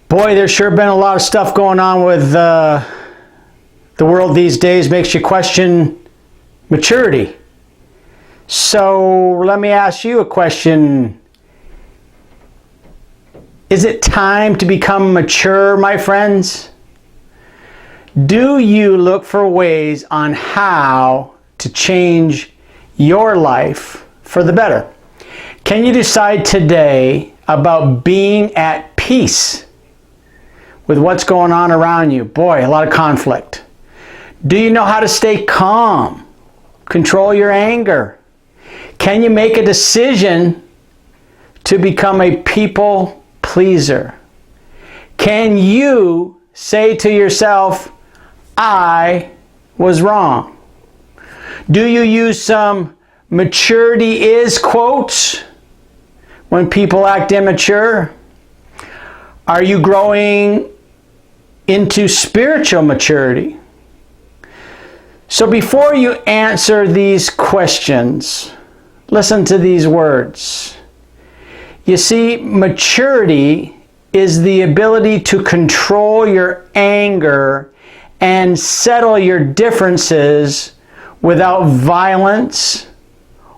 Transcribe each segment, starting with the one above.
Boy, there's sure been a lot of stuff going on with the world these days. Makes you question maturity. So let me ask you a question. Is it time to become mature, my friends? Do you look for ways on how to change your life for the better? Can you decide today about being at peace with what's going on around you? Boy, a lot of conflict. Do you know how to stay calm? Control your anger? Can you make a decision to become a people pleaser? Can you say to yourself, I was wrong? Do you use some maturity is quotes when people act immature? Are you growing into spiritual maturity? So before you answer these questions, listen to these words. You see, maturity is the ability to control your anger and settle your differences without violence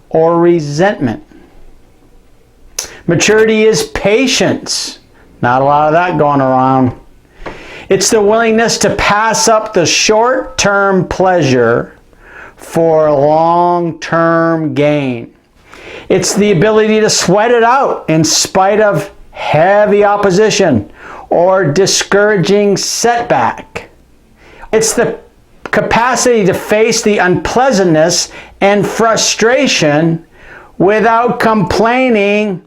or resentment. Maturity is patience. Not a lot of that going around. It's the willingness to pass up the short-term pleasure for long-term gain. It's the ability to sweat it out in spite of heavy opposition or discouraging setback. It's the capacity to face the unpleasantness and frustration without complaining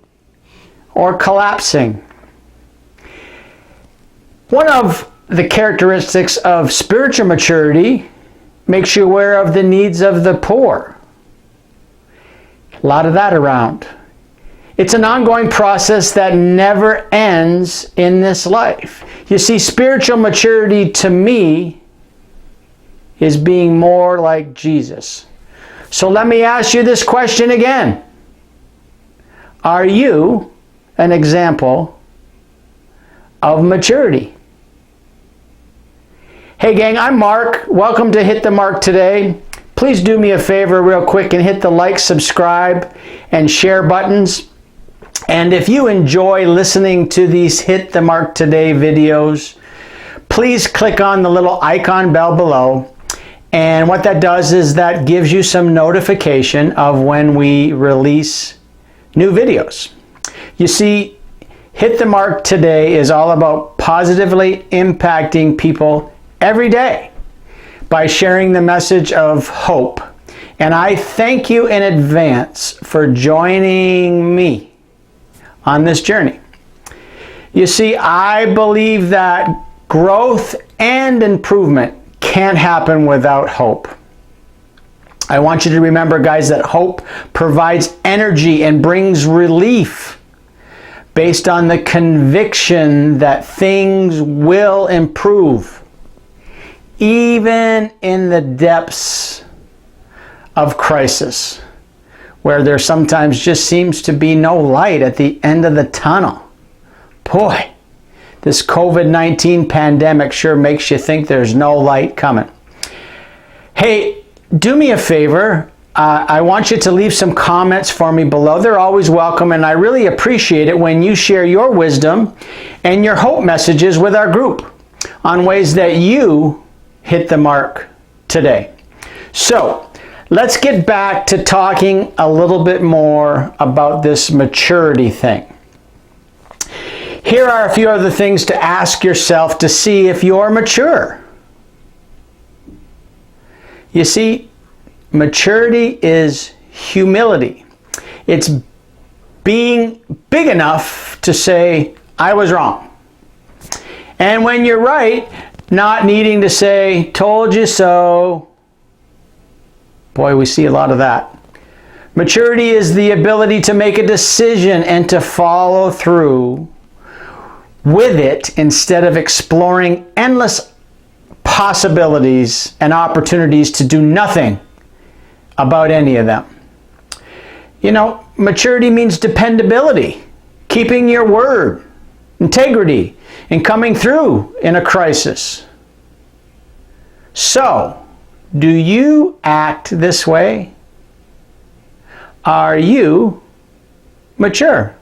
or collapsing. One of the characteristics of spiritual maturity makes you aware of the needs of the poor. A lot of that around. It's an ongoing process that never ends in this life. You see, spiritual maturity to me is being more like Jesus. So let me ask you this question again. Are you an example of maturity? Hey gang, I'm Mark. Welcome to Hit the Mark today. Please do me a favor real quick and hit the like, subscribe, and share buttons. And if you enjoy listening to these Hit the Mark Today videos, please click on the little icon bell below. And what that does is that gives you some notification of when we release new videos. You see, Hit the Mark Today is all about positively impacting people every day by sharing the message of hope. And I thank you in advance for joining me on this journey. You see, I believe that growth and improvement can't happen without hope. I want you to remember, guys, that hope provides energy and brings relief based on the conviction that things will improve, even in the depths of crisis, where there sometimes just seems to be no light at the end of the tunnel. Boy, this COVID-19 pandemic sure makes you think there's no light coming. Hey, do me a favor. I want you to leave some comments for me below. They're always welcome, and I really appreciate it when you share your wisdom and your hope messages with our group on ways that you hit the mark today. So, let's get back to talking a little bit more about this maturity thing. Here are a few other things to ask yourself to see if you're mature. You see, maturity is humility. It's being big enough to say, I was wrong. And when you're right, not needing to say, told you so. Boy, we see a lot of that. Maturity is the ability to make a decision and to follow through with it instead of exploring endless possibilities and opportunities to do nothing about any of them. You know, maturity means dependability, keeping your word, integrity in coming through in a crisis. So, do you act this way? Are you mature?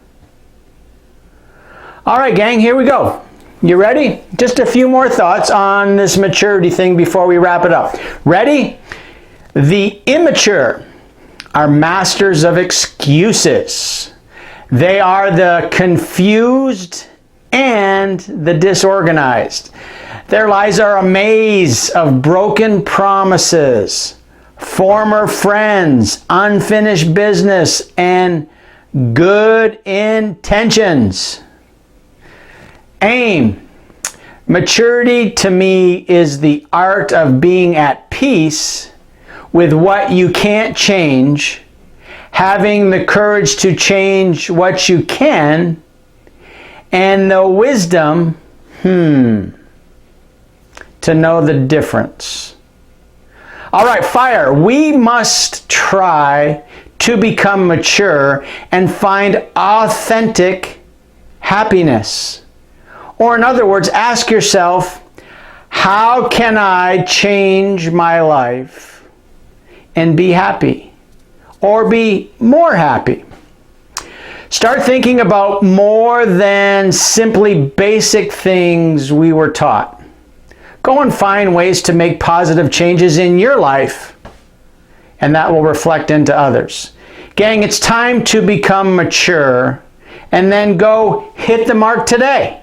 All right, gang, here we go. You ready? Just a few more thoughts on this maturity thing before we wrap it up. Ready? The immature are masters of excuses. They are the confused and the disorganized. Their lives are a maze of broken promises, former friends, unfinished business, and good intentions. Aim. Maturity to me is the art of being at peace with what you can't change, having the courage to change what you can, and the wisdom, to know the difference. All right, fire. We must try to become mature and find authentic happiness. Or in other words, ask yourself, how can I change my life and be happy? Or be more happy? Start thinking about more than simply basic things we were taught. Go and find ways to make positive changes in your life, and that will reflect into others. Gang, it's time to become mature, and then go hit the mark today.